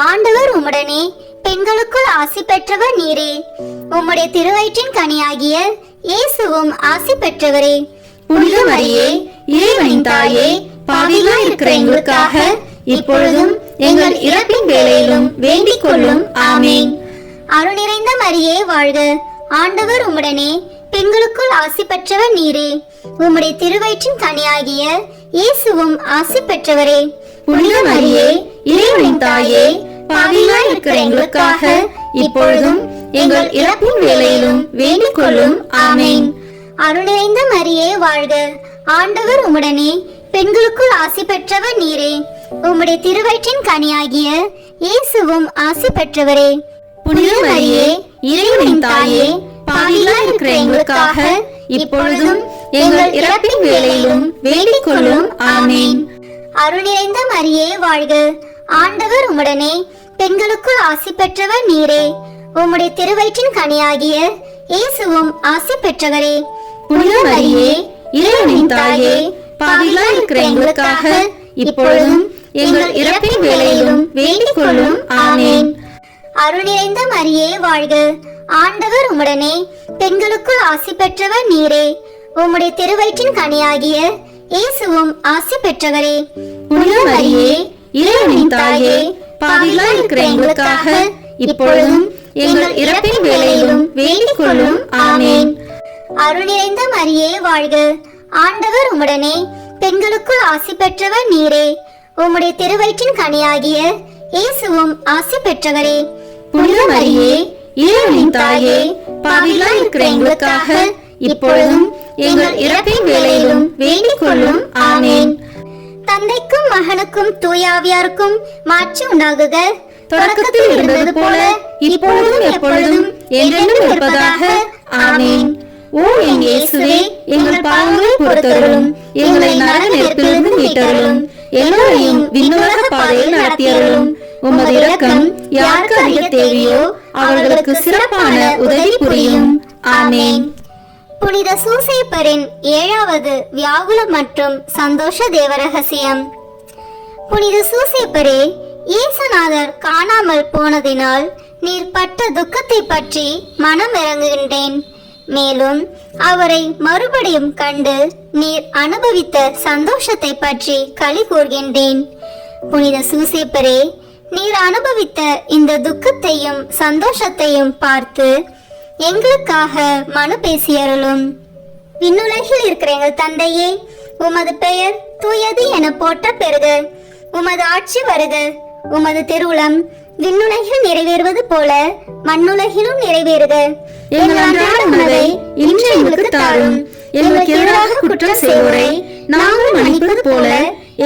ஆண்டவர் உம்முடனே, பெண்களுக்குள் ஆசி பெற்றவர் நீரே. உம்முடைய திருவயிற்றின் கனியாகிய இயேசுவும் ஆசி பெற்றவரே. புனித மரியே, இறைவனின் தாயே, பாவிகளாய் இருக்கிற எங்களுக்காக இப்பொழுதும் எங்கள் இறப்பின் வேளையிலும் வேண்டிக் கொள்ளும். ஆமென். அருள் நிறைந்த மரியே வாழ்க. ஆண்டவர் உம்முடனே, பெண்களுக்குள் ஆசி பெற்றவர் நீரே. உம்முடைய திருவயிற்றின் கனியாகிய இயேசுவும் ஆசி பெற்றவரே. புனித மரியே, இறைவனின் தாயே, பாவிகளாய் இருக்கிற எங்களுக்காக இப்பொழுதும் எங்கள் இறப்பின் வேளையிலும் வேண்டிக் கொள்ளும். ஆமென். அருள் நிறைந்த மரியே வாழ்க. ஆண்டவர் உம்முடனே, பெண்களுக்குள் ஆசி பெற்றவர் நீரே. உம்முடைய திருவயிற்றின் கனியாகிய இயேசுவும் ஆசி பெற்றவரே. புனித மரியே, இறைவனின் தாயே, பாவிகளாய் இருக்கிற எங்களுக்காக இப்பொழுதும் எங்கள் இறப்பின் வேளையிலும் வேண்டிக் கொள்ளும். ஆமென். அருள் நிறைந்த மரியே வாழ்க. ஆண்டவர் உம்முடனே, பெண்களுக்குள் ஆசி பெற்றவர் நீரே. உம்முடைய திருவயிற்றின் கனியாகிய இயேசுவும் ஆசி பெற்றவரே. புனித மரியே, இறைவனின் தாயே, பாவிகளாய் இருக்கிற எங்களுக்காக இப்பொழுதும் எங்கள் இறப்பின் வேளையிலும் வேண்டிக் கொள்ளும். ஆமென். அருள் நிறைந்த மரியே வாழ்க. ஆண்டவர் உம்முடனே, பெண்களுக்குள் ஆசி பெற்றவர் நீரே. உம்முடைய திருவயிற்றின் கனியாகிய இயேசுவும் ஆசி பெற்றவரே. புனித மரியே, இறைவனின் தாயே, பாவிகளாய் இருக்கிற எங்களுக்காக இப்பொழுதும் எங்கள் இறப்பின் வேளையிலும் வேண்டிக் கொள்ளும். ஆமென். அருள் நிறைந்த மரியே வாழ்க. ஆண்டவர் உம்முடனே, பெண்களுக்குள் ஆசி பெற்றவர் நீரே. உம்முடைய திருவயிற்றின் கனியாகிய இயேசுவும் ஆசி பெற்றவரே. புனித மரியே, இறைவனின் தாயே, பாவிகளாய் இருக்கிற எங்களுக்காக இப்பொழுதும் எங்கள் இறப்பின் வேளையிலும் வேண்டிக் கொள்ளும். ஆமென். தந்தைக்கும் மகனுக்கும் தூயாவியாருக்கும் மாட்சி உண்டாகுக. தொடக்கத்தில் இருந்தது போல இப்பொழுதும் எப்பொழுதும் என்றென்றும் இருப்பதாக. ஆமென். ஓ என் இயேசுவே, எங்கள் பாவங்களை பொறுத்தருளும். எங்களை நரக நெருப்பிலிருந்து மீட்டருளும். எல்லோரையும் விண்ணுலக பாதையில் நடத்தியருளும். உமது இரக்கம் யாருக்கு அதிக தேவையோ அவர்களுக்கு சிறப்பான உதவி புரியும். ஆமென். புனித சூசேப்பரின் 7வது வியாகுல மற்றும் சந்தோஷ தேவரகசியம். புனித சூசேப்பரே, இயேசுநாதர் காணாமல் போனதினால் நீர் பட்ட துக்கத்தை பற்றி மனம் இறங்குகின்றேன். மேலும் அவரை மறுபடியும் கண்டு நீர் அனுபவித்த சந்தோஷத்தை பற்றி களி கூர்கின்றேன். புனித சூசேப்பரே, நீர் அனுபவித்த இந்த துக்கத்தையும் சந்தோஷத்தையும் பார்த்து எங்களுக்காக மனு பேசியருளும். விண்ணுலகில் இருக்கிற எங்கள் தந்தையே, உமது பெயர் தூயது என போற்ற பெறுக. உமது ஆட்சி வருக. உமது திருவுளம் விண்ணுலகில் நிறைவேறுவது போல மண்ணுலகிலும் நிறைவேறுக. எங்கள் அன்றாட உணவை இன்று எங்களுக்கு தாரும். எங்களுக்கு எதிராக குற்றம் செய்வோரை நாங்கள் மன்னிப்பது போல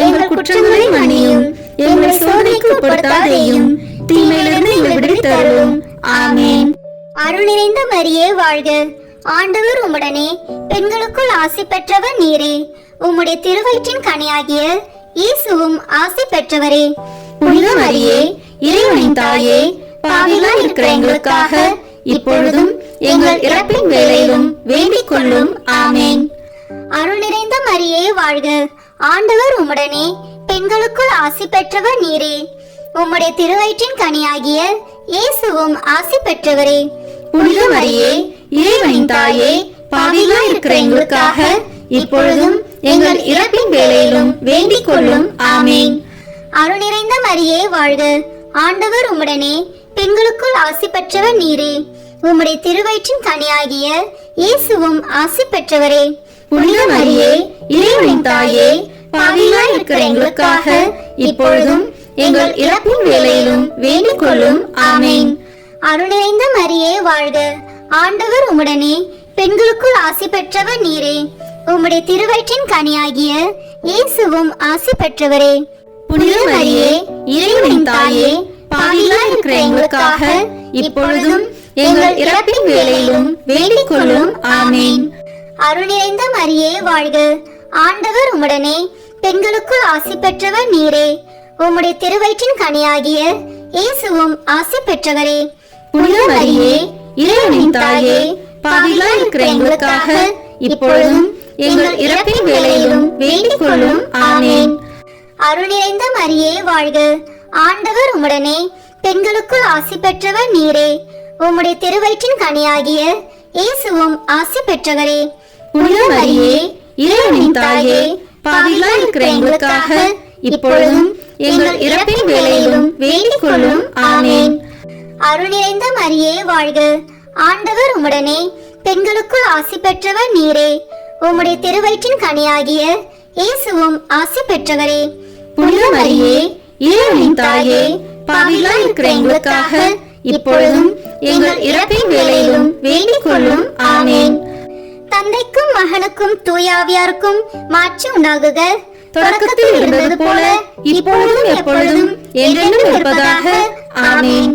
எங்கள் குற்றங்களை மன்னியும். எங்களை சோதனைக்கு உட்படுத்தாதேயும், தீமையிலிருந்து எங்களை விடுவித்தருளும். ஆமென். அருள் நிறைந்த மரியே வாழ்க. ஆண்டவர் உம்முடனே, பெண்களுக்குள் ஆசி பெற்றவர் நீரே. உம்முடைய திருவயிற்றின் கனியாகிய இயேசுவும் ஆசி பெற்றவரே. புனித மரியே, இறைவனின் தாயே, பாவிகளாய் இருக்கிற எங்களுக்காக இப்பொழுதும் எங்கள் இறப்பின் வேளையிலும் வேண்டிக் கொள்ளும். ஆமென். அருள் நிறைந்த மரியே வாழ்க. ஆண்டவர் உம்முடனே பெண்களுக்குள் ஆசி பெற்றவர் நீரே. உம்முடைய திருவயிற்றின் கனியாகிய இயேசுவும் ஆசி பெற்றவரே. புனித மரியே, இறைவனின் தாயே, பாவிகளாய் இருக்கிற எங்களுக்காக இப்பொழுதும் எங்கள் இறப்பின் வேளையிலும் வேண்டிக் கொள்ளும். ஆமேன். அருள் நிறைந்த மரியே வாழ்க. ஆண்டவர் உம்முடனே பெண்களுக்குள் ஆசி பெற்றவர் நீரே. உம்முடைய திருவயிற்றின் கனியாகிய இயேசுவும் ஆசி பெற்றவரே. புனித மரியே, இறைவனின் தாயே, பாவிகளாய் இருக்கிற எங்களுக்காக இப்பொழுதும் எங்கள் இறப்பின் வேளையிலும் வேண்டிக் கொள்ளும். ஆமேன். அருள் நிறைந்த மரியே வாழ்க. ஆண்டவர் உம்முடனே பெண்களுக்குள் ஆசி பெற்றவர் நீரே. உம்முடைய திருவயிற்றின் கனியாகிய இயேசுவும் ஆசி பெற்றவரே. புனித மரியே, இறைவனின் தாயே, பாவிகளாய் இருக்கிற எங்களுக்காக இப்பொழுதும் எங்கள் இறப்பின் வேளையிலும் வேண்டிக் கொள்ளும். ஆமேன். அருள் நிறைந்த மரியே வாழ்க. ஆண்டவர் உம்முடனே பெண்களுக்குள் ஆசி பெற்றவர் நீரே. உம்முடைய திருவயிற்றின் கனியாகிய இயேசுவும் ஆசி பெற்றவரே. புனித மரியே, இறைவனின் தாயே, பாவிகளாய் இருக்கிற எங்களுக்காக இப்பொழுதும் எங்கள் இறப்பின் வேளையிலும் வேண்டிக் கொள்ளும். ஆமேன். அருள் நிறைந்த மரியே வாழ்க. ஆண்டவர் உம்முடனே பெண்களுக்குள் ஆசி பெற்றவர் நீரே. உம்முடைய திருவயிற்றின் கனியாகிய இயேசுவும் ஆசி பெற்றவரே. புனித மரியே, இறைவனின் தாயே, பாவிகளாய் இருக்கிற எங்களுக்காக இப்பொழுதும் எங்கள் இறப்பின் வேளையிலும் வேண்டிக் கொள்ளும். ஆமேன். அருள் நிறைந்த மரியே வாழ்க. ஆண்டவர் உம்முடனே பெண்களுக்குள் ஆசி பெற்றவர் நீரே. உம்முடைய திருவயிற்றின் கனியாகிய இயேசுவும் ஆசி பெற்றவரே. புனித மரியே, இறைவனின் தாயே, பாவிகளாய் இருக்கிற எங்களுக்காக இப்பொழுதும் எங்கள் இறப்பின் வேளையிலும் வேண்டிக் கொள்ளும். ஆமேன். தந்தைக்கும் மகனுக்கும் தூயாவியாருக்கும் மாட்சி உண்டாகுக. தொடக்கத்தில் இருந்தது போல இப்பொழுதும் எப்பொழுதும் என்றென்றும் இருப்பதாக. ஆமேன்.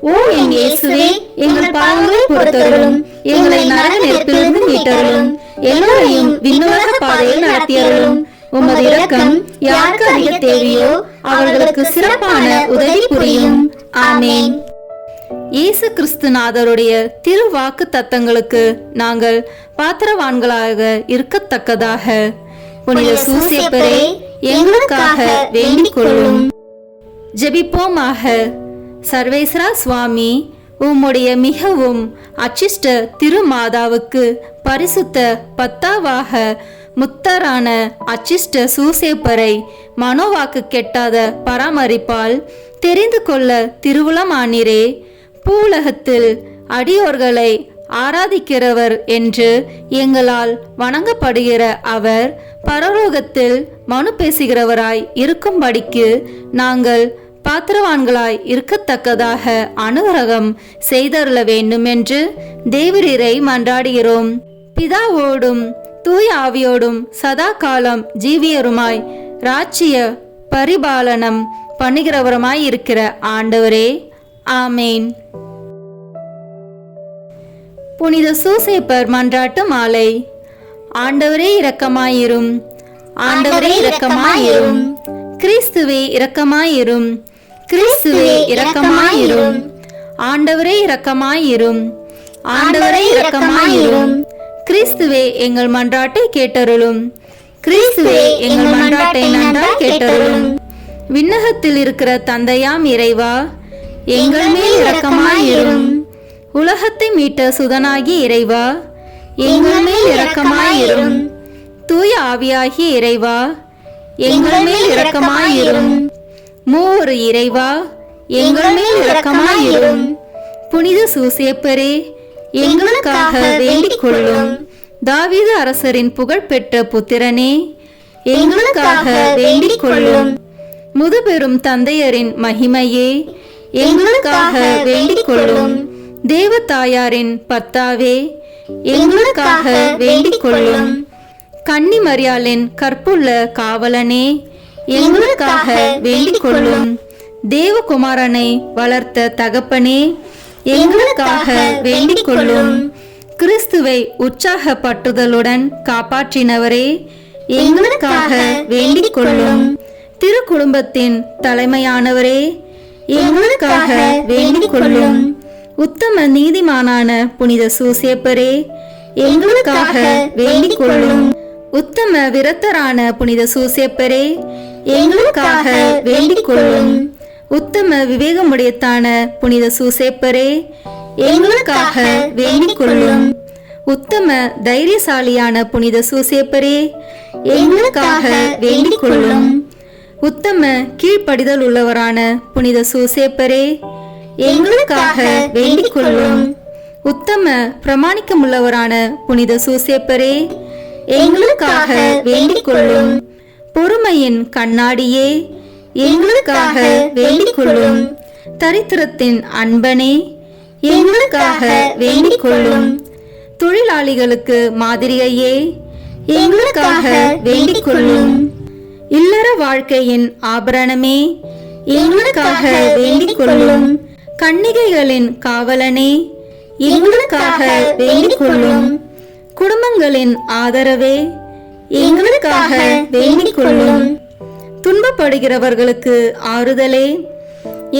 ஓ என் இயேசுவே, எங்கள் பாவங்களை பொறுத்தருளும், எங்களை நரக நெருப்பிலிருந்து மீட்டருளும், எல்லோரையும் விண்ணுலக பாதையில் நடத்தியருளும். உமது இரக்கம் யாருக்கு அதிக தேவையோ அவர்களுக்கு சிறப்பான உதவி புரியும். ஆமேன். இயேசு கிறிஸ்துநாதருடைய திருவாக்கு தத்தங்களுக்கு நாங்கள் பாத்திரவான்களாக இருக்கத்தக்கதாக புனித சூசேப்பரே எங்களுக்காக வேண்டிக் கொள்ளும். ஜெபிப்போமாக. சர்வேஸ்வரா சுவாமி, உம்முடைய மிகவும் அச்சிஷ்ட திருமாதாவுக்கு பரிசுத்த பத்தாவாக முத்தரான அச்சிஷ்ட சூசேப்பரை மனோவாக்கு கெட்டாத பராமரிப்பால் தெரிந்து கொள்ள திருவுளமானீரே. பூவுலகத்தில் அடியோர்களை ஆராதிக்கிறவர் என்று எங்களால் வணங்கப்படுகிற அவர் பரலோகத்தில் மனு பேசுகிறவராய் இருக்கும்படிக்கு நாங்கள் பாத்திரவான்களாய் இருக்கத்தக்கதாக அனுகிரகம் செய்தருள வேண்டும் என்று தேவரீரை மன்றாடுகிறோம். பிதாவோடும் தூய ஆவியோடும் சதா காலம் ஜீவியருமாய் ராஜ்ய பரிபாலனம் பண்ணுகிறவருமாய் இருக்கிற ஆண்டவரே. ஆமேன். புனித சூசேப்பர் மன்றாட்டு மாலை. ஆண்டவரே இரக்கமாயிரும், ஆண்டவரே இரக்கமாயிரும், கிறிஸ்துவே இரக்கமாயிரும், கிறிஸ்துவே இரக்கமாயிரும், ஆண்டவரே இரக்கமாயிரும், ஆண்டவரே இரக்கமாயிரும், கிறிஸ்துவே எங்கள் மன்றாட்டை கேட்டருளும், கிறிஸ்துவே எங்கள் மன்றாட்டை நன்றாய் கேட்டருளும். விண்ணகத்தில் இருக்கிற தந்தையாம் இறைவா, எங்கள் மேல் இரக்கமாயிரும். உலகத்தை மீட்ட சுதனாகி இறைவா, எங்கள் மேல் இரக்கமாயிரும். தூய ஆவியாகிய இறைவா, எங்கள் மேல் இரக்கமாயிரும். மூவொரு இறைவா, எங்கள் மேல் இரக்கமாயிரும். புனித சூசேப்பரே, எங்களுக்காக வேண்டிக் கொள்ளும். தாவீது அரசரின் புகழ்பெற்ற புத்திரனே, எங்களுக்காக வேண்டிக் கொள்ளும். முதுபெரும் தந்தையரின் மகிமையே, எங்களுக்காக வேண்டிக் கொள்ளும். தேவதாயாரின் பர்த்தாவே, எங்களுக்காக வேண்டிக் கொள்ளும். கன்னி மரியாளின் கற்புள்ள காவலனே, எங்களுக்காக வேண்டிக் கொள்ளும். தேவகுமாரனை வளர்த்த தகப்பனே, எங்களுக்காக வேண்டிக் கொள்ளும். கிறிஸ்துவை உற்சாகப்பட்டுதலுடன் காப்பாற்றினவரே, எங்களுக்காக வேண்டிக் கொள்ளும். திருக்குடும்பத்தின் தலைமையானவரே, எங்களுக்காக வேண்டிக் கொள்ளும். உத்தம நீதிமானான புனித சூசேப்பரே, எங்களுக்காக வேண்டிக் கொள்ளும். உத்தம விரத்தரான புனித சூசேப்பரே, எங்களுக்காக வேண்டிக் கொள்ளும். உத்தம விவேகமுடையத்தான புனித சூசேப்பரே, எங்களுக்காக வேண்டிக் கொள்ளும். உத்தம தைரியசாலியான புனித சூசேப்பரே, எங்களுக்காக வேண்டிக் கொள்ளும். உத்தம கீழ்ப்படிதல் உள்ளவரான புனித சூசேப்பரே, எங்களுக்காக வேண்டிக் கொள்ளும். உத்தம பிரமாணிக்கமுள்ளவரான புனித சூசேப்பரே, எங்களுக்காக வேண்டிக் கொள்ளும். பொறுமையின் கண்ணாடியே, எங்களுக்காக வேண்டிக் கொள்ளும். தரித்திரத்தின் அன்பனே, எங்களுக்காக வேண்டிக் கொள்ளும். தொழிலாளிகளுக்கு மாதிரியையே, எங்களுக்காக வேண்டிக் கொள்ளும். இல்லற வாழ்க்கையின் ஆபரணமே, எங்களுக்காக வேண்டிக் கொள்ளும். கன்னிகைகளின் காவலனே, எங்களுக்காக வேண்டிக் கொள்ளும். குடும்பங்களின் ஆதரவே, எங்களுக்காக வேண்டிக் கொள்ளும். துன்பப்படுகிறவர்களுக்கு ஆறுதலே,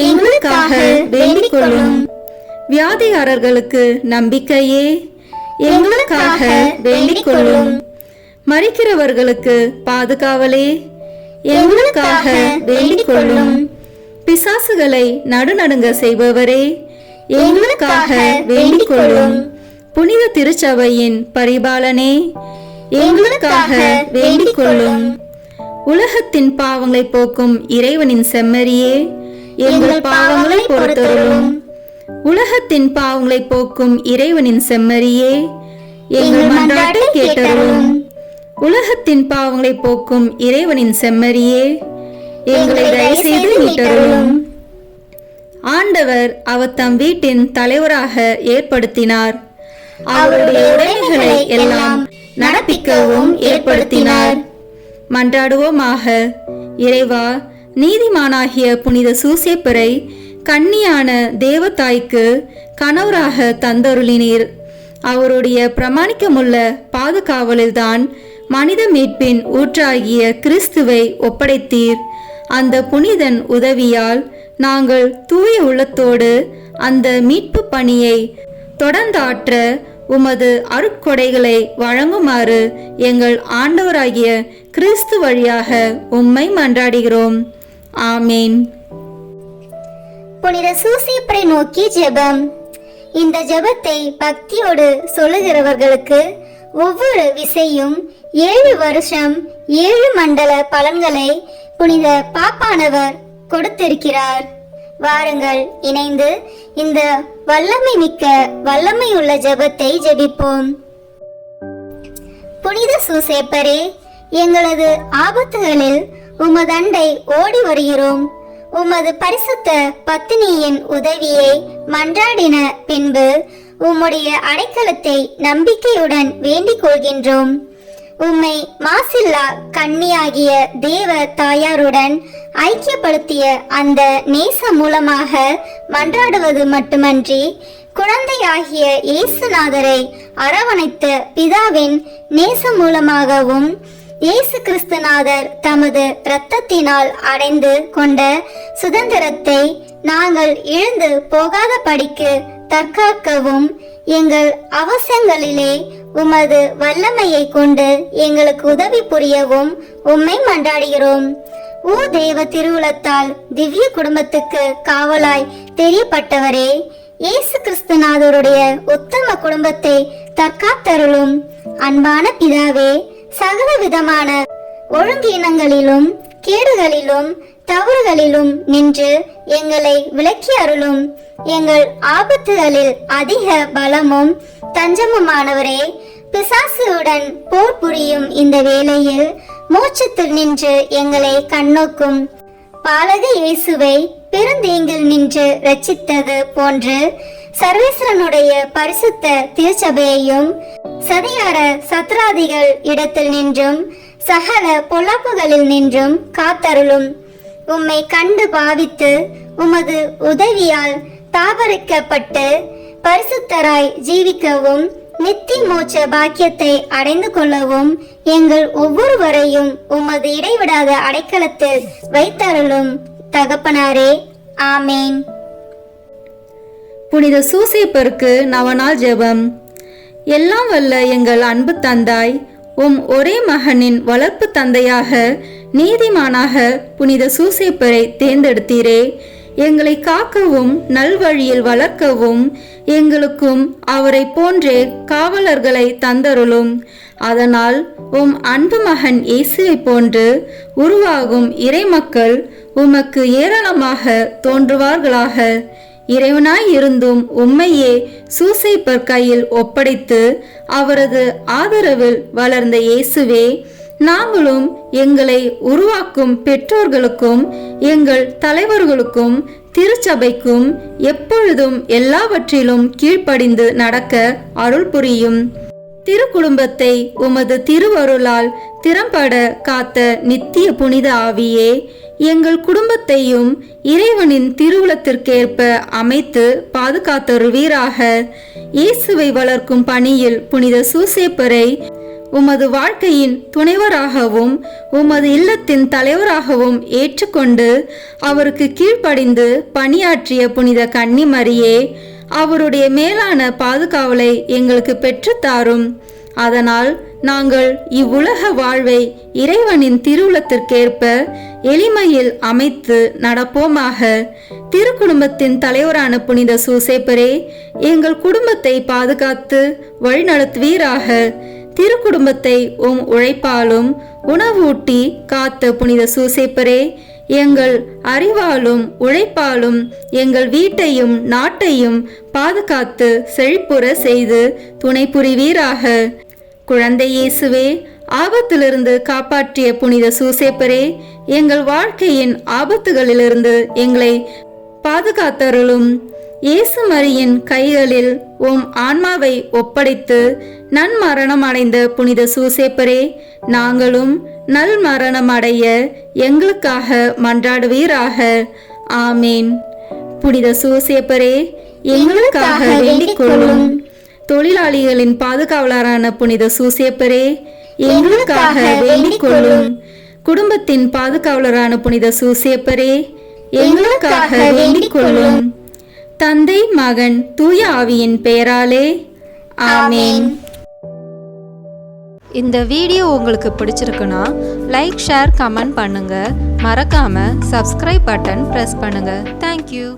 எங்களுக்காக வேண்டிக் கொள்ளும். வியாதிகாரர்களுக்கு நம்பிக்கையே, எங்களுக்காக வேண்டிக் கொள்ளும். மரிக்கிறவர்களுக்கு பாதுகாவலே, எங்களுக்காக வேண்டிக் கொள்ளும். பிசாசுகளை நடுநடுங்க செய்பவரே, எங்களுக்காக வேண்டிக் கொள்ளும். புனித திருச்சபையின் பரிபாலனே, எங்களுக்காக வேண்டிக் கொள்ளும். உலகத்தின் பாவங்களை போக்கும் இறைவனின் செம்மறியே, எங்கள் பாவங்களை பொறுத்தருளும். உலகத்தின் பாவங்களை போக்கும் இறைவனின் செம்மறியே, எங்கள் மன்றாட்டை கேட்டருளும். உலகத்தின் பாவங்களை போக்கும் இறைவனின் செம்மறியே, எங்களை தயவு செய்து மீட்டருளும். ஆண்டவர் அவர் தம் வீட்டின் தலைவராக ஏற்படுத்தினார். அவருடைய உடைமைகளை எல்லாம் நடப்பிக்கவும் ஏற்படுத்தினார். மன்றாடுவோமாக. இறைவா, நீதிமானாகிய புனித சூசேப்பரை கன்னியான தேவதாய்க்கு கணவராக தந்தருளினீர். அவருடைய பிரமாணிக்கமுள்ள பாதுகாவலில்தான் மனித மீட்பின் ஊற்றாகிய கிறிஸ்துவை ஒப்படைத்தீர். அந்த புனிதன் உதவியால் நாங்கள் தூய உள்ளத்தோடு அந்த மீட்பு பணியை தொடர்ந்தாற்ற உமது அருட்கொடைகளை வழங்குமாறு எங்கள் ஆண்டவராகிய கிறிஸ்து வழியாக உம்மை மன்றாடுகிறோம். ஆமேன். புனித சூசேப்பரை நோக்கி ஜெபம். இந்த ஜெபத்தை பக்தியோடு சொல்லுகிறவர்களுக்கு ஒவ்வொரு விசையும் 7 வருஷம் 7 மண்டல பலன்களை புனித பாப்பானவர் கொடுத்திருக்கிறார். வாருங்கள், இணைந்து இந்த வல்லமை மிக்க வல்லமையுள்ள ஜெபத்தை ஜெபிப்போம். புனித சூசேப்பரே, எங்களது ஆபத்துகளில் உமதண்டை ஓடி வருகிறோம். உமது பரிசுத்த பத்தினியின் உதவியை மன்றாடின பின்பு உம்முடைய அடைக்கலத்தை நம்பிக்கையுடன் வேண்டிக் கொள்கின்றோம். உம்மை மாசில்லா கன்னியாகிய தேவ தாயாருடன் ஐக்கியப்படுத்திய அந்த நேச மூலமாக மன்றாடுவது மட்டுமன்றி, குழந்தையாகிய இயேசுநாதரை அரவணைத்த பிதாவின் நேச மூலமாகவும் இயேசு கிறிஸ்துநாதர் தமது இரத்தத்தினால் அடைந்து கொண்ட சுதந்திரத்தை நாங்கள் இழந்து போகாத படிக்கு தற்காக்கவும் எங்கள் அவசியங்களிலே உமது வல்லமையை கொண்டு எங்களுக்கு உதவி புரியவும் உம்மை மன்றாடுகிறோம். ஓ தேவ திருவுளத்தால் திவ்ய குடும்பத்துக்கு காவலாய் தெரியப்பட்டவரே, இயேசு கிறிஸ்துநாதருடைய உத்தம குடும்பத்தை தற்காத்தருளும். அன்பான பிதாவே, சகல விதமான ஒழுங்கீனங்களிலும் கேடுகளிலும் தவறுகளிலும் நின்று எங்களை விலக்கி அருளும். எங்கள் ஆபத்துகளில் அதிக பலமும் தஞ்சமுமானவரே, பிசாசுடன் போர் புரியும் இந்த வேளையில் மோட்சத்தில் நின்று எங்களை கண்ணோக்கும் பாலக இயேசுவை பெருந்தீங்கில் நின்று ரட்சித்தது போன்று சர்வேஸ்வரனுடைய பரிசுத்த திருச்சபையையும் சதிகார சத்ராதிகள் இடத்தில் நின்றும் சகல பொல்லாப்புகளில் நின்றும் காத்தருளும். உம்மை கண்டு பாவித்து உமது உதவியால் தாபரிக்கப்பட்டு பரிசுத்தராய் ஜீவிக்கவும் நித்திய மோட்ச பாக்கியத்தை அடைந்து கொள்ளவும் எங்கள் ஒவ்வொருவரையும் உமது இடைவிடாத அடைக்கலத்தில் வைத்தருளும் தகப்பனாரே. ஆமேன். புனித சூசேப்பருக்கு நவநாள் ஜெபம். எல்லாம் வல்ல எங்கள் அன்பு தந்தாய், ஒரே மகனின் வளர்ப்பு தந்தையாக நீதிமானாக புனித சூசேப்பரை தேர்ந்தெடுத்தீரே. எங்களை காக்கவும் நல்வழியில் வளர்க்கவும் எங்களுக்கும் அவரை போன்றே காவலர்களை தந்தருளும். அதனால் அன்பு மகன் இயேசுவை போன்று உருவாகும் இறைமக்கள் உமக்கு ஏராளமாக தோன்றுவார்களாக. இறைவனாய் இருந்தும் உம்மையே சூசேப்பர் கையில் ஒப்படைத்து அவரது ஆதரவில் வளர்ந்த இயேசுவே, நாங்களும் எங்களை உருவாக்கும் பெற்றோர்களுக்கும் எங்கள் தலைவர்களுக்கும் திருச்சபைக்கும் எப்பொழுதும் எல்லாவற்றிலும் கீழ்ப்படிந்து நடக்க அருள் புரியும். திருக்குடும்பத்தை உமது திருவருளால் திறம்பட காத்த நித்திய புனித ஆவியே, எங்கள் குடும்பத்தையும் இறைவனின் திருவுளத்திற்கேற்ப அமைத்து பாதுகாத்தருவீராக. இயேசுவை வளர்க்கும் பணியில் புனித சூசேப்பரை உமது வாழ்க்கையின் துணைவராகவும் உமது இல்லத்தின் தலைவராகவும் ஏற்றுக்கொண்டு அவருக்கு கீழ்ப்படிந்து பணியாற்றிய புனித கன்னிமரியே, அவருடைய மேலான பாதுகாவலை எங்களுக்கு பெற்றுத்தாரும். அதனால் நாங்கள் இவ்வுலக வாழ்வை இறைவனின் திருவுளத்திற்கேற்ப எளிமையில் அமைத்து நடப்போமாக. திருக்குடும்பத்தின் தலைவரான புனித சூசேப்பரே, எங்கள் குடும்பத்தை பாதுகாத்து வழிநடத்துவீராக. திருக்குடும்பத்தை உழைப்பாலும் உணவூட்டி காத்த புனித சூசேப்பரே, எங்கள் அறிவாலும் உழைப்பாலும் எங்கள் வீட்டையும் நாட்டையும் பாதுகாத்து செழிப்புற செய்து துணை புரிவீராக. குழந்தை இயேசுவே, ஆபத்திலிருந்து காப்பாற்றிய புனித சூசேப்பரே, எங்கள் வாழ்க்கையின் ஆபத்துகளிலிருந்து எங்களை பாதுகாத்தருளும். இயேசு மரியின் கைகளில் ஆன்மாவை ஒப்படைத்து நன்மரணம் அடைந்த புனித சூசேப்பரே, நாங்களும் நல் மரணம் அடைய எங்களுக்காக மன்றாடுவீராக. ஆமேன். புனித சூசேப்பரே, எங்களுக்காக வேண்டிக் கொள்ளும். தொழிலாளிகளின் பாதுகாவலரான புனித சூசேப்பரே, எங்களுக்காக வேண்டிக் கொள்ளும். குடும்பத்தின் பாதுகாவலரான புனித சூசேப்பரே, எங்களுக்காக வேண்டிக் கொள்ளும். தந்தை, மகன், தூய ஆவியின் பெயராலே ஆமேன். இந்த வீடியோ உங்களுக்கு பிடிச்சிருக்குன்னா லைக், ஷேர், கமெண்ட் பண்ணுங்க. மறக்காம சப்ஸ்கிரைப் பட்டன் பிரஸ் பண்ணுங்க. தேங்க்யூ.